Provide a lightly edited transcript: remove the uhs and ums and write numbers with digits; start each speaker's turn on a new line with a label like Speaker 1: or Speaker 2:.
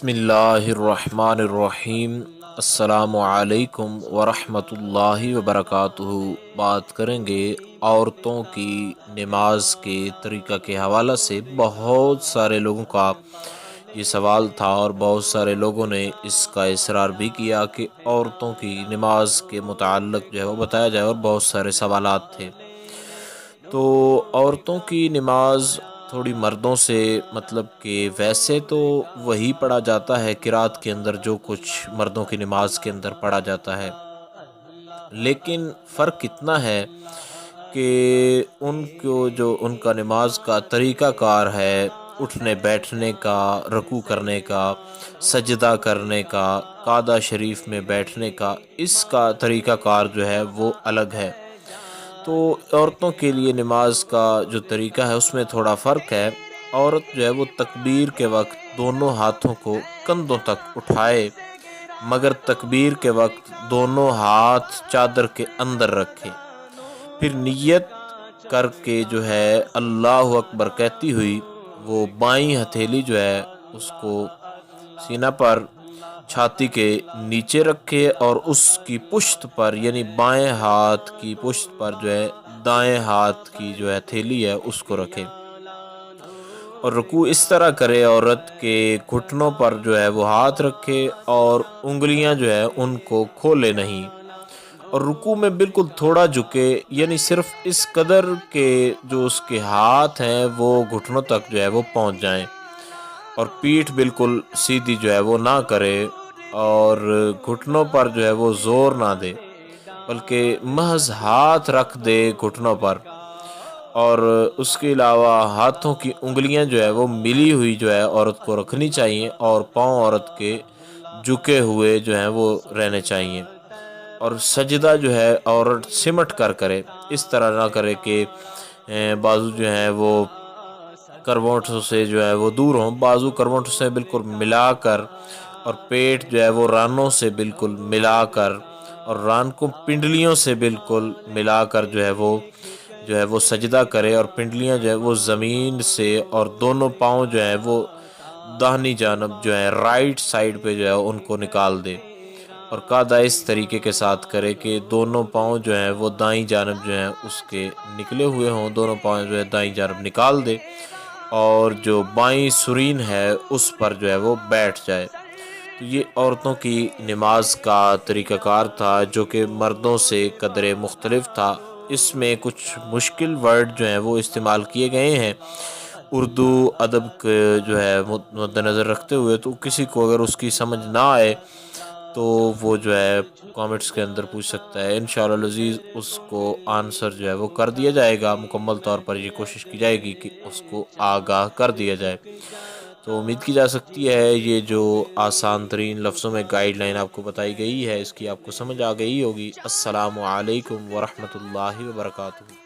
Speaker 1: بسم اللہ الرحمن الرحیم۔ السلام علیکم ورحمۃ اللہ وبرکاتہ۔ بات کریں گے عورتوں کی نماز کے طریقہ کے حوالہ سے۔ بہت سارے لوگوں کا یہ سوال تھا اور بہت سارے لوگوں نے اس کا اصرار بھی کیا کہ عورتوں کی نماز کے متعلق جو ہے وہ بتایا جائے، اور بہت سارے سوالات تھے۔ تو عورتوں کی نماز تھوڑی مردوں سے مطلب کہ ویسے تو وہی پڑھا جاتا ہے قرات کے اندر جو کچھ مردوں کی نماز کے اندر پڑھا جاتا ہے، لیکن فرق اتنا ہے کہ ان کو جو ان کا نماز کا طریقہ کار ہے، اٹھنے بیٹھنے کا، رکوع کرنے کا، سجدہ کرنے کا، قعدہ شریف میں بیٹھنے کا، اس کا طریقہ کار جو ہے وہ الگ ہے۔ تو عورتوں کے لیے نماز کا جو طریقہ ہے اس میں تھوڑا فرق ہے۔ عورت جو ہے وہ تکبیر کے وقت دونوں ہاتھوں کو کندھوں تک اٹھائے، مگر تکبیر کے وقت دونوں ہاتھ چادر کے اندر رکھے، پھر نیت کر کے جو ہے اللہ اکبر کہتی ہوئی وہ بائیں ہتھیلی جو ہے اس کو سینہ پر چھاتی کے نیچے رکھے، اور اس کی پشت پر یعنی بائیں ہاتھ کی پشت پر جو ہے دائیں ہاتھ کی جو ہے ہتھیلی ہے اس کو رکھے، اور رکوع اس طرح کرے عورت کے گھٹنوں پر جو ہے وہ ہاتھ رکھے اور انگلیاں جو ہے ان کو کھولے نہیں، اور رکوع میں بالکل تھوڑا جھکے، یعنی صرف اس قدر کے جو اس کے ہاتھ ہیں وہ گھٹنوں تک جو ہے وہ پہنچ جائیں، اور پیٹھ بالکل سیدھی جو ہے وہ نہ کرے، اور گھٹنوں پر جو ہے وہ زور نہ دے، بلکہ محض ہاتھ رکھ دے گھٹنوں پر، اور اس کے علاوہ ہاتھوں کی انگلیاں جو ہے وہ ملی ہوئی جو ہے عورت کو رکھنی چاہیے، اور پاؤں عورت کے جھکے ہوئے جو ہیں وہ رہنے چاہیے، اور سجدہ جو ہے عورت سمٹ کر کرے، اس طرح نہ کرے کہ بازو جو ہیں وہ کروٹوں سے جو ہے وہ دور ہوں، بازو کروٹوں سے بالکل ملا کر، اور پیٹ جو ہے وہ رانوں سے بالکل ملا کر، اور ران کو پنڈلیوں سے بالکل ملا کر جو ہے وہ سجدہ کرے، اور پنڈلیاں جو ہے وہ زمین سے، اور دونوں پاؤں جو ہے وہ داہنی جانب جو ہے رائٹ سائیڈ پہ جو ہے ان کو نکال دے، اور قاعدہ اس طریقے کے ساتھ کرے کہ دونوں پاؤں جو ہیں وہ دائیں جانب جو ہیں اس کے نکلے ہوئے ہوں، دونوں پاؤں جو ہے دائیں جانب نکال دے، اور جو بائیں سرین ہے اس پر جو ہے وہ بیٹھ جائے۔ تو یہ عورتوں کی نماز کا طریقہ کار تھا جو کہ مردوں سے قدرے مختلف تھا۔ اس میں کچھ مشکل ورڈ جو ہیں وہ استعمال کیے گئے ہیں اردو ادب کے جو ہے مد نظر رکھتے ہوئے، تو کسی کو اگر اس کی سمجھ نہ آئے تو وہ جو ہے کامنٹس کے اندر پوچھ سکتا ہے، انشاءاللہ العزیز اس کو آنسر جو ہے وہ کر دیا جائے گا، مکمل طور پر یہ کوشش کی جائے گی کہ اس کو آگاہ کر دیا جائے۔ تو امید کی جا سکتی ہے یہ جو آسان ترین لفظوں میں گائیڈ لائن آپ کو بتائی گئی ہے اس کی آپ کو سمجھ آ گئی ہوگی۔ السلام علیکم ورحمۃ اللہ وبرکاتہ۔